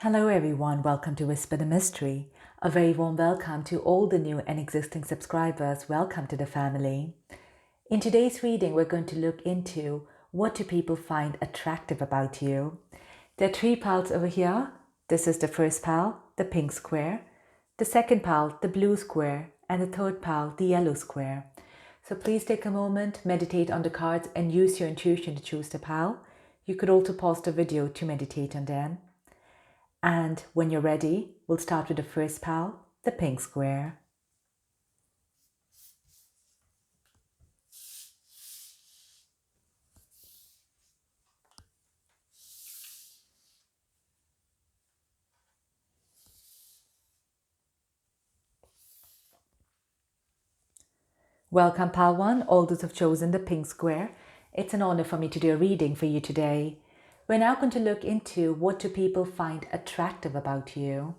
Hello everyone, welcome to Whisper the Mystery. A very warm welcome to all the new and existing subscribers. Welcome to the family. In today's reading, we're going to look into what do people find attractive about you. There are three piles over here. This is the first pile, the pink square, the second pile, the blue square, and the third pile, the yellow square. So please take a moment, meditate on the cards, and use your intuition to choose the pile. You could also pause the video to meditate on them. And when you're ready, we'll start with the first pile, the pink square. Welcome, pile one, all those who've chosen the pink square. It's an honor for me to do a reading for you today. We're now going to look into what do people find attractive about you.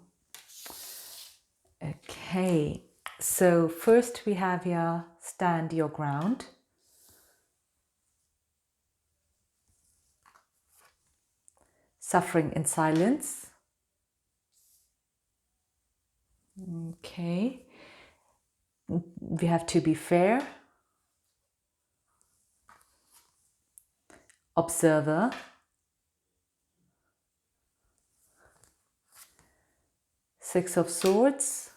Okay, so first we have here, stand your ground. Suffering in silence. Okay. We have to be fair. Observer. Six of Swords.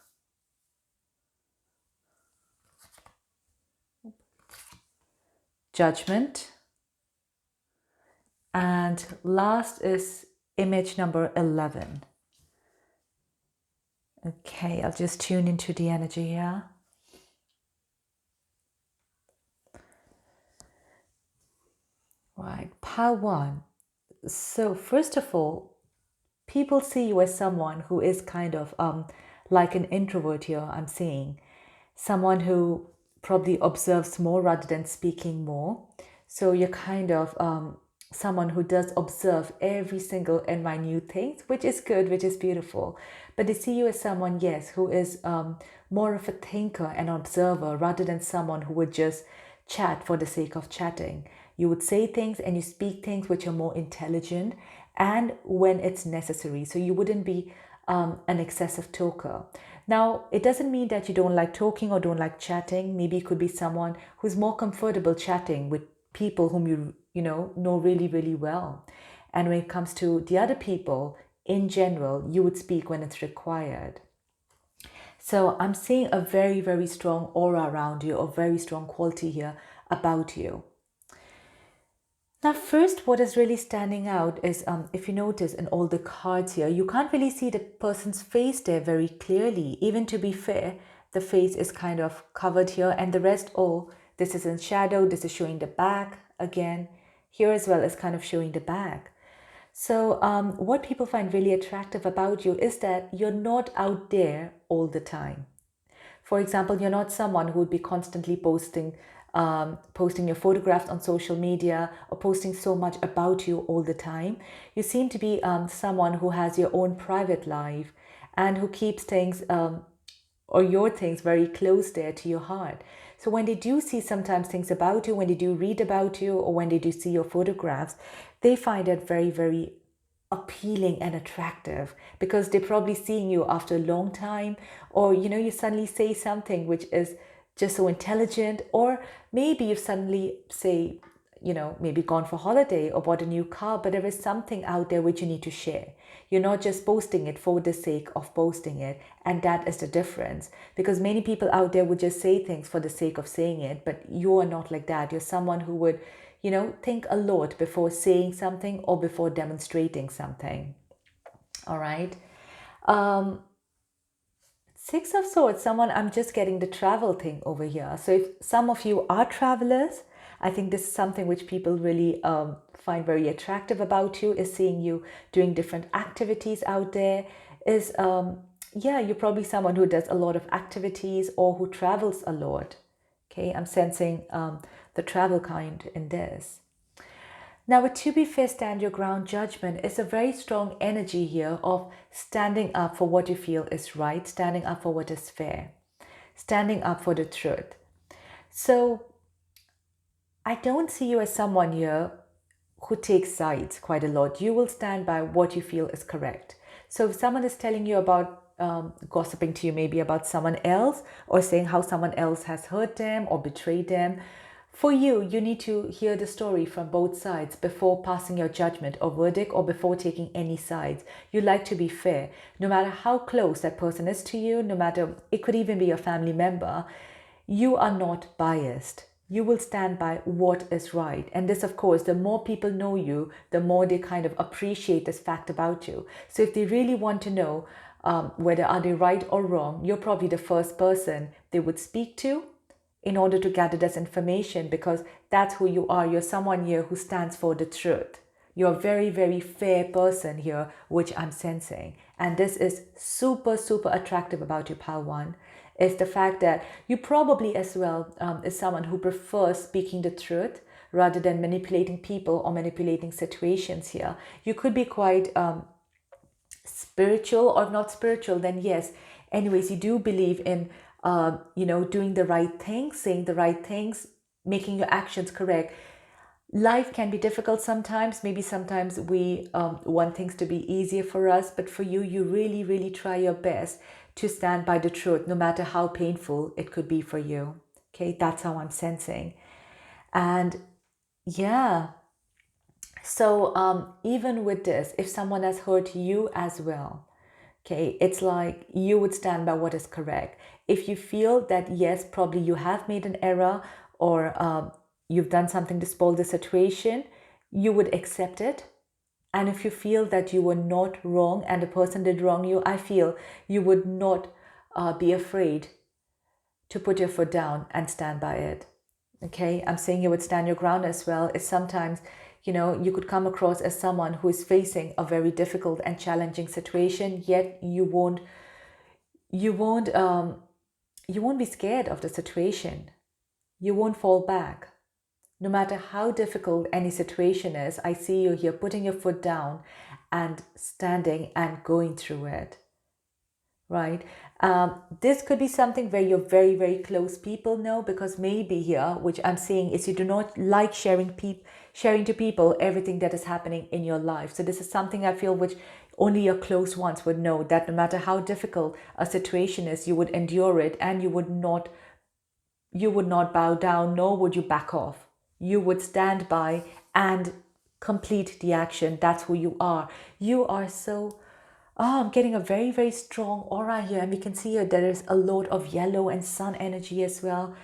Judgment. And last is image number 11. Okay, I'll just tune into the energy here. Right, pile one. So first of all, people see you as someone who is kind of like an introvert here, I'm seeing. Someone who probably observes more rather than speaking more. So you're kind of someone who does observe every single and minute things, which is good, which is beautiful. But they see you as someone, yes, who is more of a thinker and observer rather than someone who would just chat for the sake of chatting. You would say things and you speak things which are more intelligent and when it's necessary. So you wouldn't be an excessive talker. Now, it doesn't mean that you don't like talking or don't like chatting. Maybe it could be someone who's more comfortable chatting with people whom you know really, really well. And when it comes to the other people, in general, you would speak when it's required. So I'm seeing a very, very strong aura around you, a very strong quality here about you. Now, first, what is really standing out is if you notice in all the cards here, you can't really see the person's face there very clearly. Even to be fair, the face is kind of covered here and the rest, oh, this is in shadow, this is showing the back again. Here as well is kind of showing the back. So what people find really attractive about you is that you're not out there all the time. For example, you're not someone who would be constantly posting your photographs on social media or posting so much about you all the time. You seem to be someone who has your own private life and who keeps things or your things very close there to your heart. So when they do see sometimes things about you, when they do read about you, or when they do see your photographs, they find it very, very appealing and attractive because they're probably seeing you after a long time, or you suddenly say something which is just so intelligent, or maybe you suddenly say, maybe gone for holiday or bought a new car, but there is something out there which you need to share. You're not just posting it for the sake of posting it, and that is the difference, because many people out there would just say things for the sake of saying it, but you are not like that. You're someone who would think a lot before saying something or before demonstrating something. All right. Six of Swords, I'm just getting the travel thing over here. So if some of you are travelers, I think this is something which people really find very attractive about you, is seeing you doing different activities out there. You're probably someone who does a lot of activities or who travels a lot. Okay, I'm sensing the travel kind in this. Now, with to be fair, stand your ground, judgment is a very strong energy here of standing up for what you feel is right, standing up for what is fair, standing up for the truth. So I don't see you as someone here who takes sides quite a lot. You will stand by what you feel is correct. So if someone is telling you about gossiping to you, maybe about someone else, or saying how someone else has hurt them or betrayed them, for you, you need to hear the story from both sides before passing your judgment or verdict, or before taking any sides. You like to be fair. No matter how close that person is to you, no matter, it could even be a family member, you are not biased. You will stand by what is right. And this, of course, the more people know you, the more they kind of appreciate this fact about you. So if they really want to know whether are they right or wrong, you're probably the first person they would speak to in order to gather this information, because that's who you are. You're someone here who stands for the truth. You're a very, very fair person here, which I'm sensing. And this is super, super attractive about you, Pile 1, is the fact that you probably as well is someone who prefers speaking the truth rather than manipulating people or manipulating situations here. You could be quite spiritual, or not spiritual, then yes. Anyways, you do believe in doing the right things, saying the right things, making your actions correct. Life can be difficult sometimes. Maybe sometimes we want things to be easier for us, but for you, you really, really try your best to stand by the truth, no matter how painful it could be for you. Okay, that's how I'm sensing. And yeah, so even with this, if someone has hurt you as well, okay, it's like you would stand by what is correct. If you feel that, yes, probably you have made an error, or you've done something to spoil the situation, you would accept it. And if you feel that you were not wrong and the person did wrong you, I feel you would not be afraid to put your foot down and stand by it. Okay, I'm saying you would stand your ground as well. It's sometimes, you could come across as someone who is facing a very difficult and challenging situation, yet you won't be scared of the situation. You won't fall back. No matter how difficult any situation is, I see you here putting your foot down and standing and going through it. Right? This could be something where your very, very close people know, because maybe here, which I'm seeing, is you do not like sharing to people everything that is happening in your life. So this is something I feel which only your close ones would know, that no matter how difficult a situation is, you would endure it, and you would not bow down, nor would you back off. You would stand by and complete the action. That's who you are. You are so... Oh, I'm getting a very, very strong aura here. And we can see here there is a lot of yellow and sun energy as well.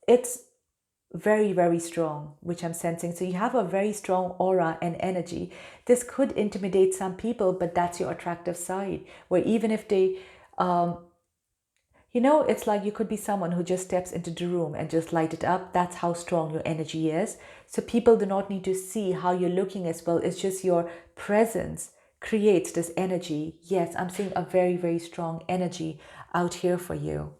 It's very, very strong, which I'm sensing. So you have a very strong aura and energy. This could intimidate some people, but that's your attractive side, where even if they... it's like you could be someone who just steps into the room and just light it up. That's how strong your energy is. So people do not need to see how you're looking as well. It's just your presence creates this energy. Yes, I'm seeing a very, very strong energy out here for you.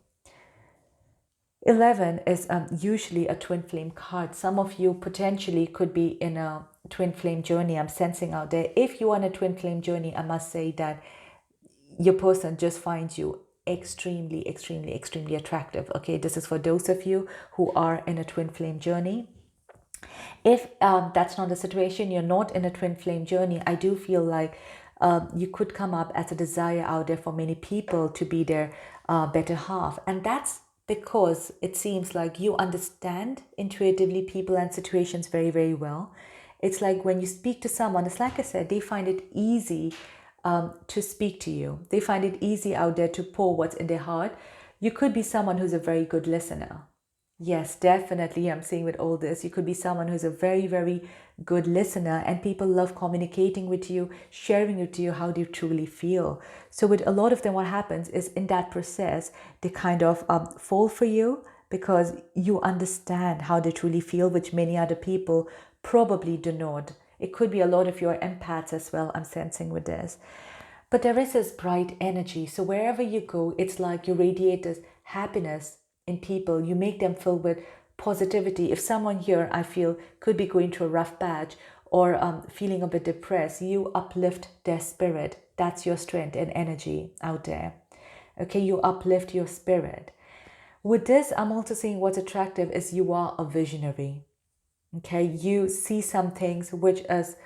11 is usually a twin flame card. Some of you potentially could be in a twin flame journey. I'm sensing out there. If you are in a twin flame journey, I must say that your person just finds you extremely, extremely, extremely attractive. Okay, this is for those of you who are in a twin flame journey. If that's not the situation, you're not in a twin flame journey, I do feel like you could come up as a desire out there for many people to be their better half. And that's because it seems like you understand intuitively people and situations very, very well. It's like when you speak to someone, it's like I said, they find it easy to speak to you. They find it easy out there to pour what's in their heart. You could be someone who's a very good listener. Yes, definitely. I'm saying with all this, you could be someone who's a very, very good listener, and people love communicating with you, sharing with you how they truly feel. So with a lot of them, what happens is in that process, they kind of fall for you because you understand how they truly feel, which many other people probably do not. It could be a lot of your empaths as well, I'm sensing with this. But there is this bright energy. So wherever you go, it's like you radiate this happiness in people. You make them feel with positivity. If someone here, I feel, could be going through a rough patch or feeling a bit depressed, you uplift their spirit. That's your strength and energy out there. Okay, you uplift your spirit. With this, I'm also seeing what's attractive is you are a visionary. Okay, you see some things which is,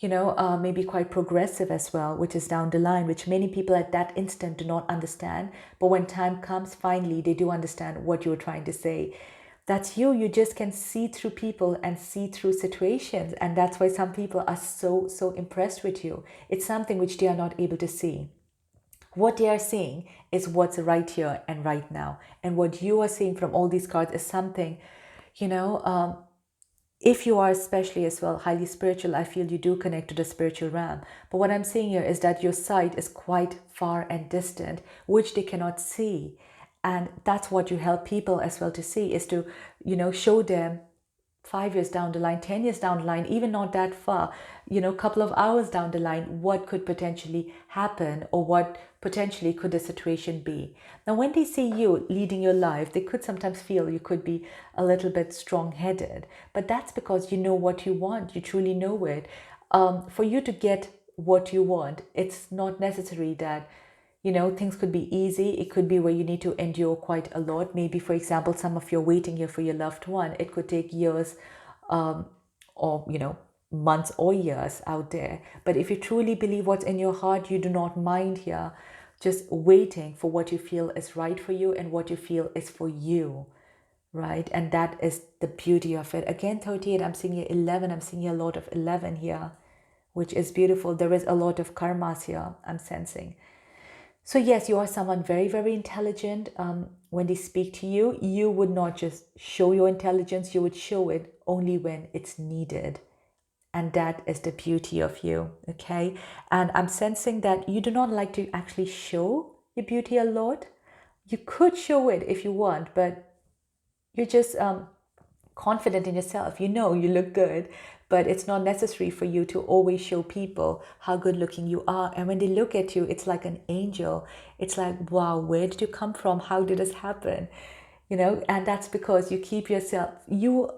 maybe quite progressive as well, which is down the line, which many people at that instant do not understand. But when time comes, finally, they do understand what you were trying to say. That's you. You just can see through people and see through situations. And that's why some people are so, so impressed with you. It's something which they are not able to see. What they are seeing is what's right here and right now. And what you are seeing from all these cards is something, you know, if you are especially as well highly spiritual, I feel you do connect to the spiritual realm. But what I'm saying here is that your sight is quite far and distant, which they cannot see. And that's what you help people as well to see, is to, show them 5 years down the line, 10 years down the line, even not that far, a couple of hours down the line, what could potentially happen, or what potentially could the situation be. Now, when they see you leading your life, they could sometimes feel you could be a little bit strong-headed, but that's because you know what you want. You truly know it. For you to get what you want, it's not necessary that things could be easy. It could be where you need to endure quite a lot. Maybe, for example, some of you're waiting here for your loved one. It could take years, or, months or years out there. But if you truly believe what's in your heart, you do not mind here just waiting for what you feel is right for you and what you feel is for you, right? And that is the beauty of it. Again, 38, I'm seeing here 11. I'm seeing here a lot of 11 here, which is beautiful. There is a lot of karmas here, I'm sensing. So yes, you are someone very, very intelligent. When they speak to you, you would not just show your intelligence, you would show it only when it's needed. And that is the beauty of you, okay? And I'm sensing that you do not like to actually show your beauty a lot. You could show it if you want, but you're just confident in yourself. You know you look good, but it's not necessary for you to always show people how good looking you are. And when they look at you, it's like an angel. It's like, wow, where did you come from? How did this happen? And that's because you keep yourself, you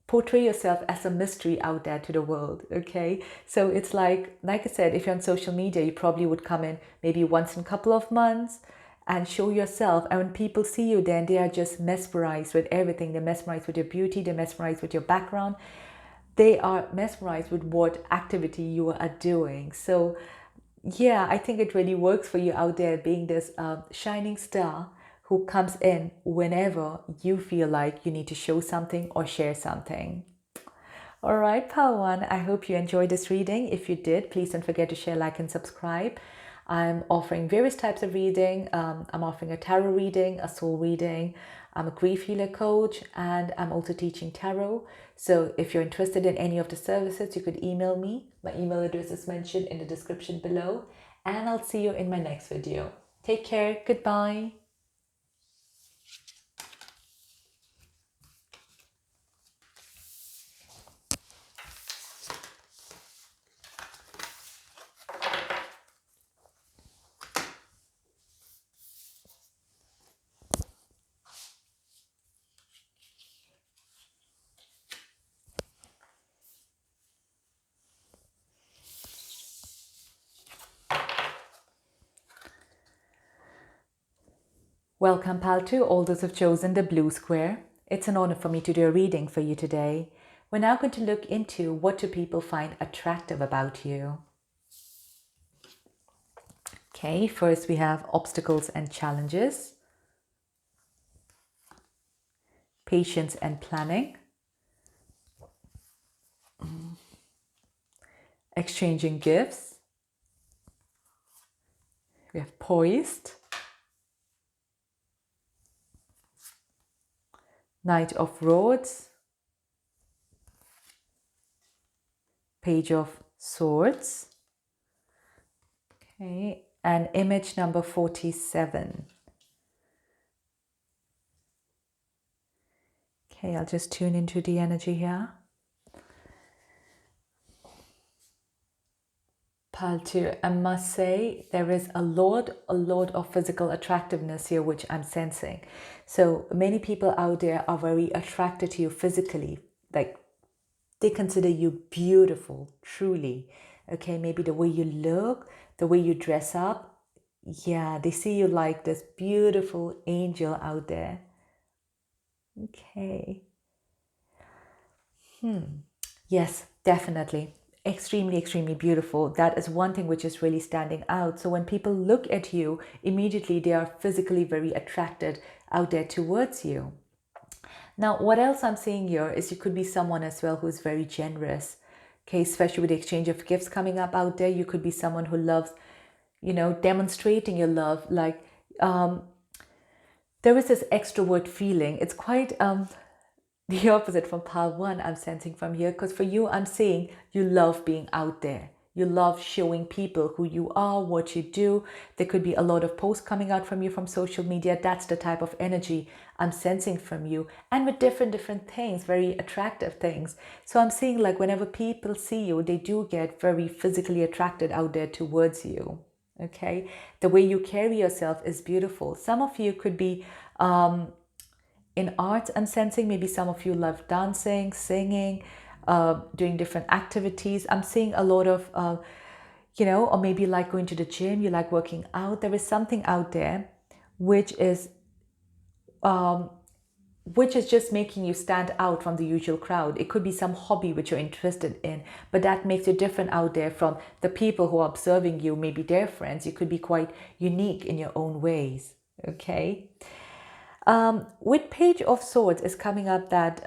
portray yourself as a mystery out there to the world, okay? So it's like I said, if you're on social media, you probably would come in maybe once in a couple of months and show yourself. And when people see you, then they are just mesmerized with everything. They're mesmerized with your beauty, they're mesmerized with your background, they are mesmerized with what activity you are doing. So yeah, I think it really works for you out there, being this shining star who comes in whenever you feel like you need to show something or share something. All right, Power One, I hope you enjoyed this reading. If you did, please don't forget to share, like, and subscribe. I'm offering various types of reading. I'm offering a tarot reading, a soul reading. I'm a grief healer coach, and I'm also teaching tarot. So if you're interested in any of the services, you could email me. My email address is mentioned in the description below. And I'll see you in my next video. Take care. Goodbye. Welcome, pal, to all those who've chosen the blue square. It's an honor for me to do a reading for you today. We're now going to look into what do people find attractive about you. Okay, first we have obstacles and challenges, patience and planning, exchanging gifts, we have poised, Knight of Swords, Page of Swords, okay, and image number 47. Okay, I'll just tune into the energy here. Pile 2, I must say there is a lot of physical attractiveness here, which I'm sensing. So many people out there are very attracted to you physically, like they consider you beautiful, truly. Okay, maybe the way you look, the way you dress up. Yeah, they see you like this beautiful angel out there. Okay. Yes, definitely. Extremely, extremely beautiful. That is one thing which is really standing out. So when people look at you, immediately they are physically very attracted out there towards you. Now, what else I'm seeing here is you could be someone as well who's very generous. Okay, especially with the exchange of gifts coming up out there, you could be someone who loves, demonstrating your love. Like um, there is this extrovert feeling. It's quite the opposite from pile one I'm sensing from here, because for you I'm seeing you love being out there, you love showing people who you are, what you do. There could be a lot of posts coming out from you from social media. That's the type of energy I'm sensing from you, and with different things, very attractive things. So I'm seeing like whenever people see you, they do get very physically attracted out there towards you. Okay, the way you carry yourself is beautiful. Some of you could be in arts, I'm sensing maybe some of you love dancing, singing, doing different activities. I'm seeing a lot of, or maybe like going to the gym, you like working out. There is something out there which is just making you stand out from the usual crowd. It could be some hobby which you're interested in, but that makes you different out there from the people who are observing you, maybe their friends. You could be quite unique in your own ways. Okay. With Page of Swords is coming up that,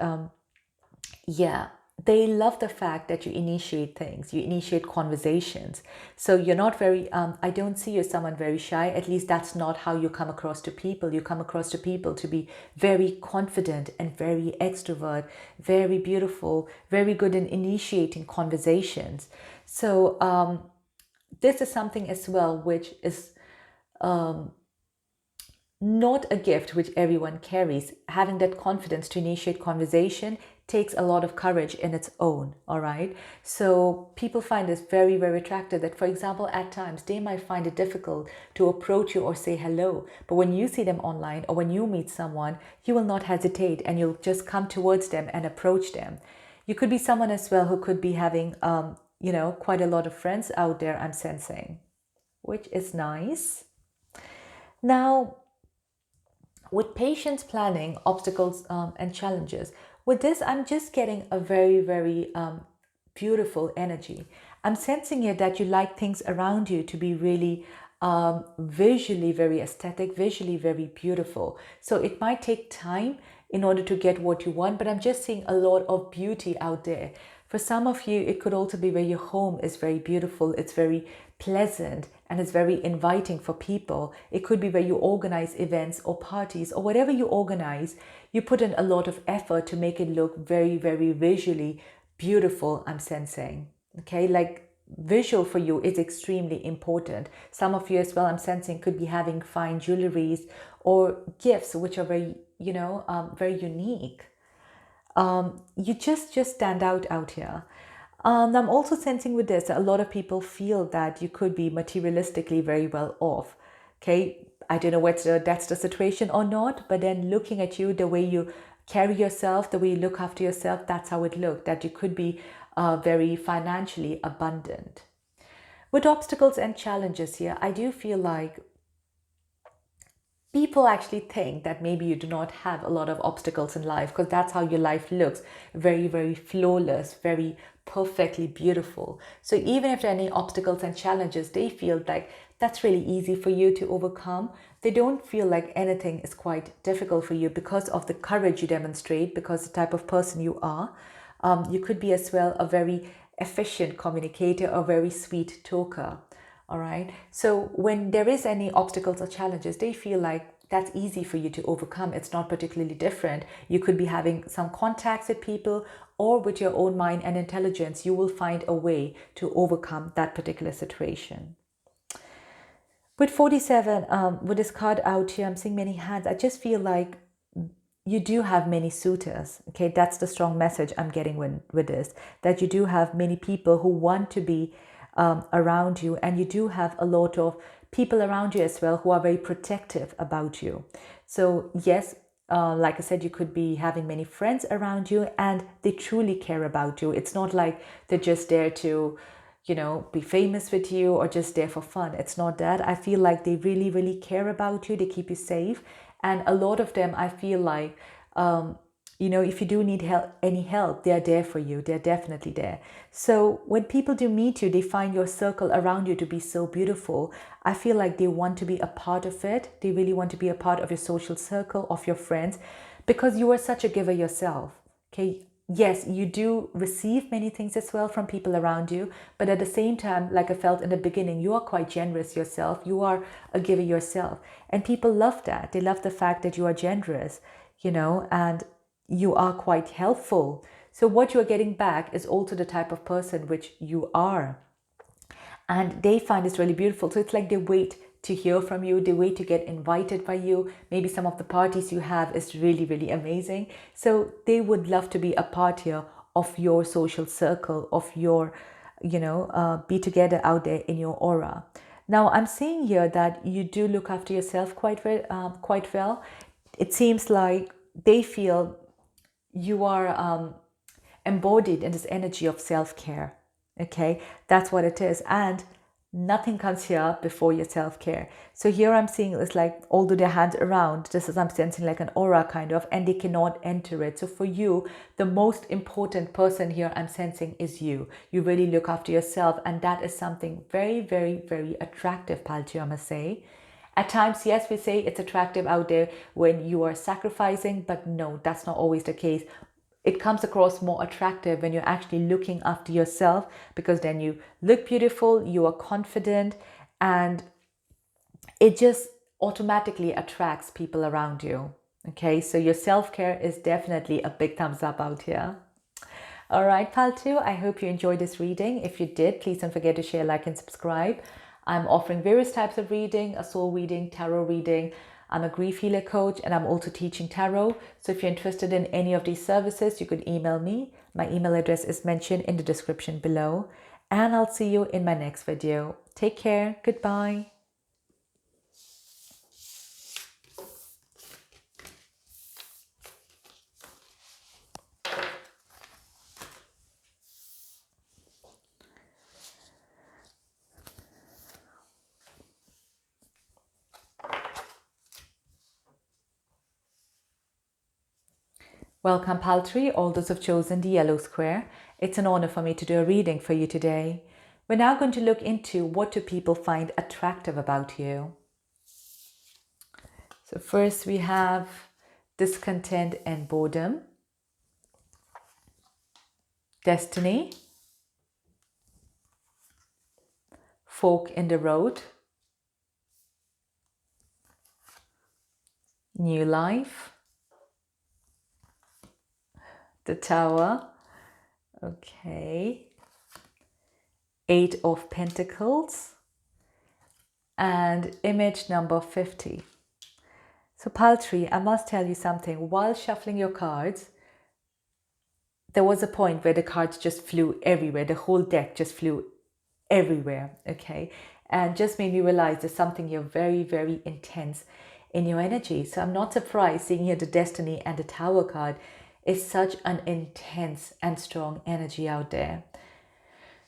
yeah, they love the fact that you initiate things, you initiate conversations. So you're not very, I don't see you as someone very shy. At least that's not how you come across to people. You come across to people to be very confident and very extrovert, very beautiful, very good in initiating conversations. So this is something as well which is not a gift which everyone carries. Having that confidence to initiate conversation takes a lot of courage in its own, all right? So people find this very, very attractive that, for example, at times they might find it difficult to approach you or say hello. But when you see them online or when you meet someone, you will not hesitate and you'll just come towards them and approach them. You could be someone as well who could be having, quite a lot of friends out there, I'm sensing, which is nice. Now, with patience, planning, obstacles, and challenges. With this, I'm just getting a very, very beautiful energy. I'm sensing here that you like things around you to be really visually very aesthetic, visually very beautiful. So it might take time in order to get what you want, but I'm just seeing a lot of beauty out there. For some of you, it could also be where your home is very beautiful, it's very pleasant, and it's very inviting for people. It could be where you organize events or parties or whatever you organize, you put in a lot of effort to make it look very, very visually beautiful, I'm sensing. Okay, like visual for you is extremely important. Some of you as well, I'm sensing, could be having fine jewelries or gifts which are very, very unique. You just stand out here. I'm also sensing with this, a lot of people feel that you could be materialistically very well off. Okay, I don't know whether that's the situation or not, but then looking at you, the way you carry yourself, the way you look after yourself, that's how it looked, that you could be very financially abundant. With obstacles and challenges here, I do feel like people actually think that maybe you do not have a lot of obstacles in life because that's how your life looks, very, very flawless, very perfectly beautiful. So even if there are any obstacles and challenges, they feel like that's really easy for you to overcome. They don't feel like anything is quite difficult for you because of the courage you demonstrate, because the type of person you are. You could be as well a very efficient communicator, a very sweet talker. All right. So when there is any obstacles or challenges, they feel like that's easy for you to overcome. It's not particularly different. You could be having some contacts with people, or with your own mind and intelligence, you will find a way to overcome that particular situation. With 47, with this card out here, I'm seeing many hands. I just feel like you do have many suitors. Okay, that's the strong message I'm getting with this, that you do have many people who want to be around you, and you do have a lot of people around you as well who are very protective about you. So yes, like I said, you could be having many friends around you and they truly care about you. It's not like they're just there to, be famous with you or just there for fun. It's not that. I feel like they really, really care about you. They keep you safe. And a lot of them, I feel like, if you do need help, any help, they are there for you. They're definitely there. So when people do meet you, they find your circle around you to be so beautiful. I feel like they want to be a part of it. They really want to be a part of your social circle, of your friends, because you are such a giver yourself. Okay. Yes, you do receive many things as well from people around you, but at the same time, like I felt in the beginning, you are quite generous yourself. You are a giver yourself. And people love that. They love the fact that you are generous, and you are quite helpful. So what you're getting back is also the type of person which you are. And they find this really beautiful. So it's like they wait to hear from you, they wait to get invited by you. Maybe some of the parties you have is really, really amazing. So they would love to be a part here of your social circle, of your, be together out there in your aura. Now, I'm seeing here that you do look after yourself quite well. It seems like they feel you are embodied in this energy of self-care. Okay, that's what it is. And nothing comes here before your self-care. So here I'm seeing it's like, although their hands around, this is, I'm sensing like an aura kind of, and they cannot enter it. So for you, the most important person here I'm sensing is you. You really look after yourself, and that is something very, very, very attractive, Palchi, I must say. At times, yes, we say it's attractive out there when you are sacrificing, but no, that's not always the case. It comes across more attractive when you're actually looking after yourself, because then you look beautiful, you are confident, and it just automatically attracts people around you. Okay, so your self-care is definitely a big thumbs up out here. All right, Paltu, I hope you enjoyed this reading. If you did, please don't forget to share, like, and subscribe. I'm offering various types of reading, a soul reading, tarot reading. I'm a grief healer coach, and I'm also teaching tarot. So if you're interested in any of these services, you could email me. My email address is mentioned in the description below. And I'll see you in my next video. Take care. Goodbye. Welcome, Paltry, all those who've chosen the yellow square. It's an honor for me to do a reading for you today. We're now going to look into what do people find attractive about you. So first we have discontent and boredom, destiny, fork in the road, new life, the tower, okay, 8 of Pentacles, and image number 50. So Paltry, I must tell you something. While shuffling your cards, there was a point where the cards just flew everywhere. The whole deck just flew everywhere, okay? And just made me realize there's something here very, very intense in your energy. So I'm not surprised seeing here the Destiny and the Tower card is such an intense and strong energy out there.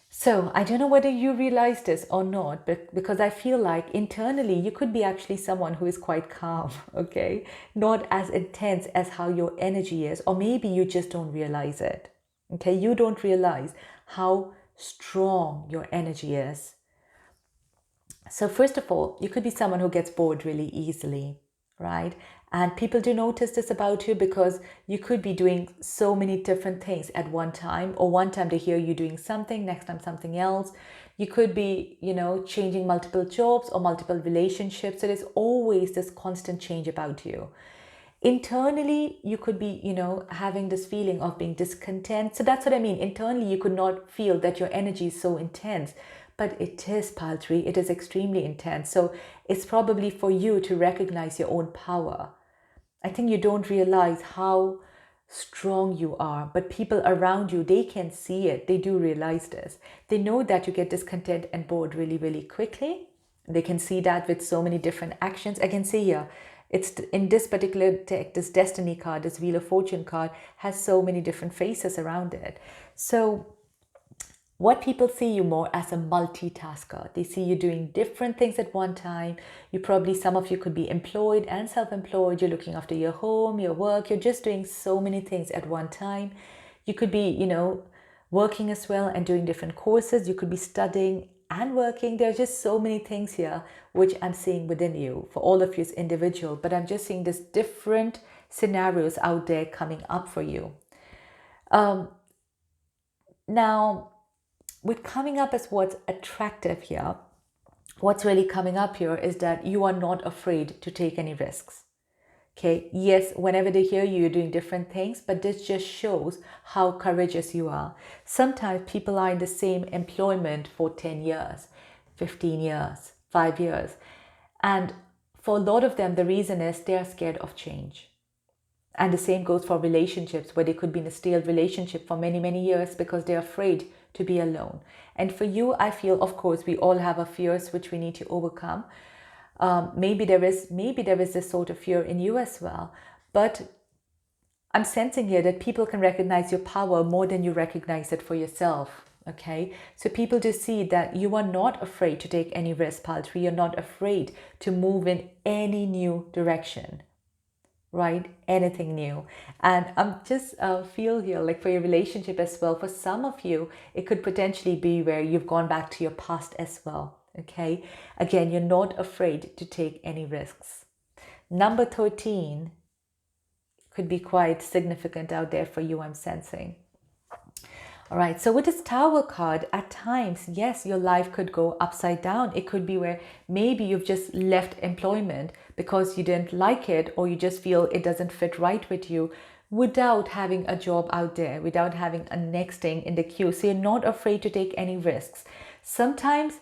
So I don't know whether you realize this or not, but because I feel like internally you could be actually someone who is quite calm, okay? Not as intense as how your energy is, or maybe you just don't realize it, okay? You don't realize how strong your energy is. So first of all, you could be someone who gets bored really easily, right? And people do notice this about you because you could be doing so many different things at one time, or one time they hear you doing something, next time something else. You could be, changing multiple jobs or multiple relationships. So there's always this constant change about you. Internally, you could be, having this feeling of being discontent. So that's what I mean. Internally, you could not feel that your energy is so intense. But it is, Paltry, it is extremely intense. So it's probably for you to recognize your own power. I think you don't realize how strong you are, but people around you, they can see it. They do realize this. They know that you get discontent and bored really, really quickly. They can see that with so many different actions. I can see here, it's in this particular deck, this Destiny card, this Wheel of Fortune card has so many different faces around it. So what people see you more as a multitasker. They see you doing different things at one time. You probably, some of you could be employed and self-employed. You're looking after your home, your work. You're just doing so many things at one time. You could be, working as well and doing different courses. You could be studying and working. There are just so many things here which I'm seeing within you. For all of you, it's individual, but I'm just seeing this different scenarios out there coming up for you. Now, with coming up as what's attractive here, what's really coming up here is that you are not afraid to take any risks. Okay, yes, whenever they hear you, you're doing different things, but this just shows how courageous you are. Sometimes people are in the same employment for 10 years, 15 years, 5 years. And for a lot of them, the reason is they're scared of change. And the same goes for relationships, where they could be in a stale relationship for many, many years because they're afraid to be alone. And for you, I feel, of course, we all have our fears which we need to overcome. Maybe there is this sort of fear in you as well. But I'm sensing here that people can recognize your power more than you recognize it for yourself. Okay, so people just see that you are not afraid to take any risk, Paltry. You're not afraid to move in any new direction, right? Anything new. And I'm just feel here, like for your relationship as well, for some of you, it could potentially be where you've gone back to your past as well. Okay, again, you're not afraid to take any risks. Number 13 could be quite significant out there for you, I'm sensing. All right, so with this Tower card, at times, yes, your life could go upside down. It could be where maybe you've just left employment because you didn't like it, or you just feel it doesn't fit right with you, without having a job out there, without having a next thing in the queue. So you're not afraid to take any risks. Sometimes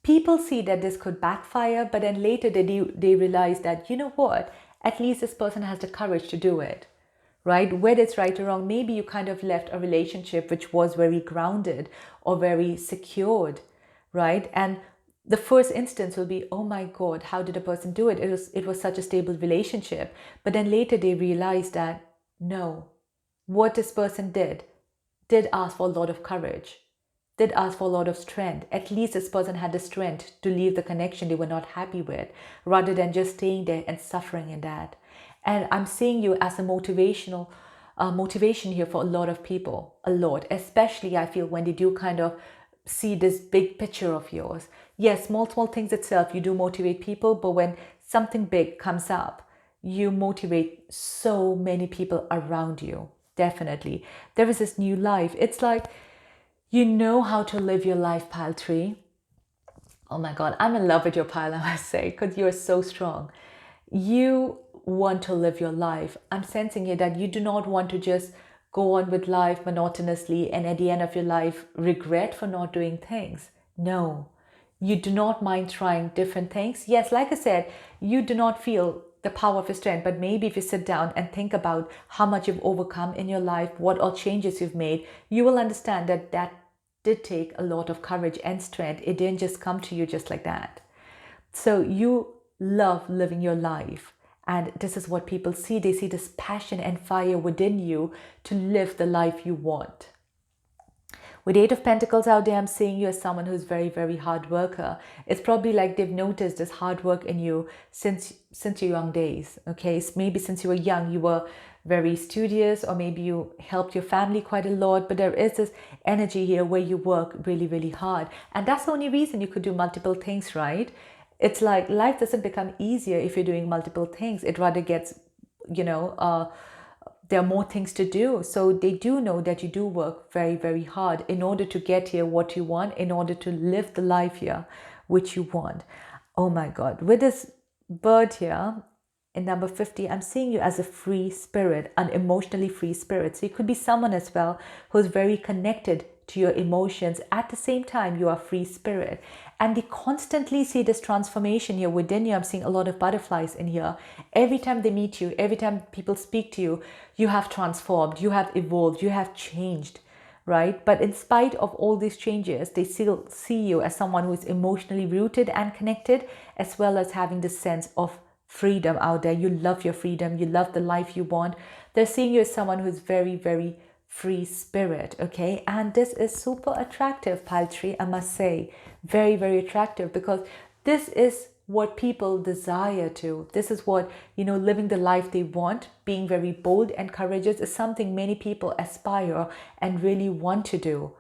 people see that this could backfire, but then later they realize that, you know what, at least this person has the courage to do it. Right? Whether it's right or wrong, maybe you kind of left a relationship which was very grounded or very secured, right? And the first instance will be, oh my God, how did a person do it? It was such a stable relationship. But then later they realized that, no, what this person did ask for a lot of courage, did ask for a lot of strength. At least this person had the strength to leave the connection they were not happy with, rather than just staying there and suffering in that. And I'm seeing you as a motivation here for a lot of people, a lot, especially I feel when they do kind of see this big picture of yours. Yes, small things itself, you do motivate people, but when something big comes up, you motivate so many people around you. Definitely. There is this new life. It's like, you know how to live your life, Pile 3. Oh my God, I'm in love with your pile, I must say, because you're so strong. You want to live your life. I'm sensing here that you do not want to just go on with life monotonously and at the end of your life regret for not doing things. No, you do not mind trying different things. Yes, like I said, you do not feel the power of your strength, but maybe if you sit down and think about how much you've overcome in your life, what all changes you've made, you will understand that that did take a lot of courage and strength. It didn't just come to you just like that. So you love living your life. And this is what people see. They see this passion and fire within you to live the life you want. With 8 of Pentacles out there, I'm seeing you as someone who's very, very hard worker. It's probably like they've noticed this hard work in you since your young days. Okay, so maybe since you were young, you were very studious, or maybe you helped your family quite a lot. But there is this energy here where you work really, really hard. And that's the only reason you could do multiple things, right? It's like life doesn't become easier if you're doing multiple things. It rather gets, there are more things to do. So they do know that you do work very, very hard in order to get here what you want, in order to live the life here which you want. Oh my God. With this bird here in number 50, I'm seeing you as a free spirit, an emotionally free spirit. So you could be someone as well who's very connected to your emotions. At the same time, you are free spirit. And they constantly see this transformation here within you. I'm seeing a lot of butterflies in here. Every time they meet you, every time people speak to you, you have transformed, you have evolved, you have changed, right? But in spite of all these changes, they still see you as someone who is emotionally rooted and connected, as well as having this sense of freedom out there. You love your freedom. You love the life you want. They're seeing you as someone who's very, very free spirit, okay? And this is super attractive, Paltry, I must say. Very, very attractive, because this is what people desire to. This is what, living the life they want, being very bold and courageous is something many people aspire and really want to do.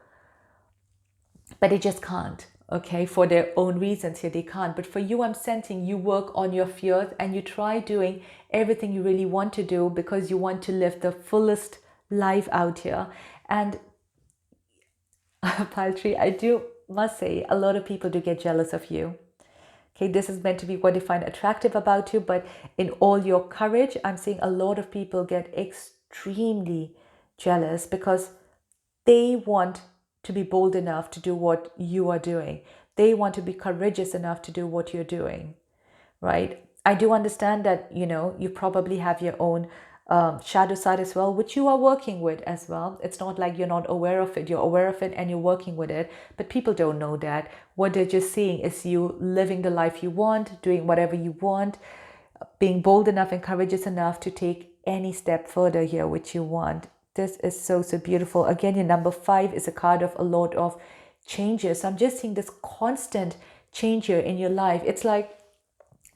But they just can't, okay? For their own reasons here, they can't. But for you, I'm sensing you work on your fears and you try doing everything you really want to do because you want to live the fullest life out here. And Paltry, I do must say, a lot of people do get jealous of you. Okay, this is meant to be what they find attractive about you, but in all your courage, I'm seeing a lot of people get extremely jealous because they want to be bold enough to do what you are doing. They want to be courageous enough to do what you're doing, right? I do understand that, you probably have your own shadow side as well, which you are working with as well. It's not like you're not aware of it. You're aware of it and you're working with it, but people don't know that. What they're just seeing is you living the life you want, doing whatever you want, being bold enough and courageous enough to take any step further here, which you want. This is so, so beautiful. Again, your number 5 is a card of a lot of changes. I'm just seeing this constant change here in your life. It's like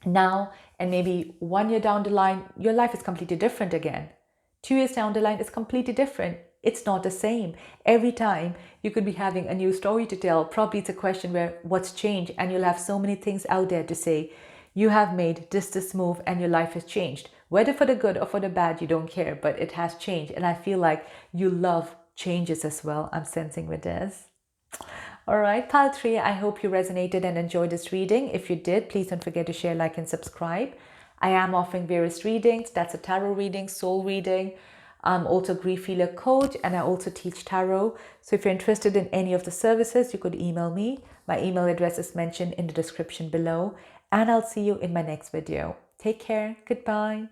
now and maybe 1 year down the line, your life is completely different again. 2 years down the line is completely different. It's not the same. Every time you could be having a new story to tell. Probably it's a question where what's changed, and you'll have so many things out there to say. You have made this move and your life has changed. Whether for the good or for the bad, you don't care, but it has changed. And I feel like you love changes as well. I'm sensing with this. All right, Paltry, I hope you resonated and enjoyed this reading. If you did, please don't forget to share, like, and subscribe. I am offering various readings. That's a tarot reading, soul reading. I'm also a grief healer coach, and I also teach tarot. So if you're interested in any of the services, you could email me. My email address is mentioned in the description below. And I'll see you in my next video. Take care. Goodbye.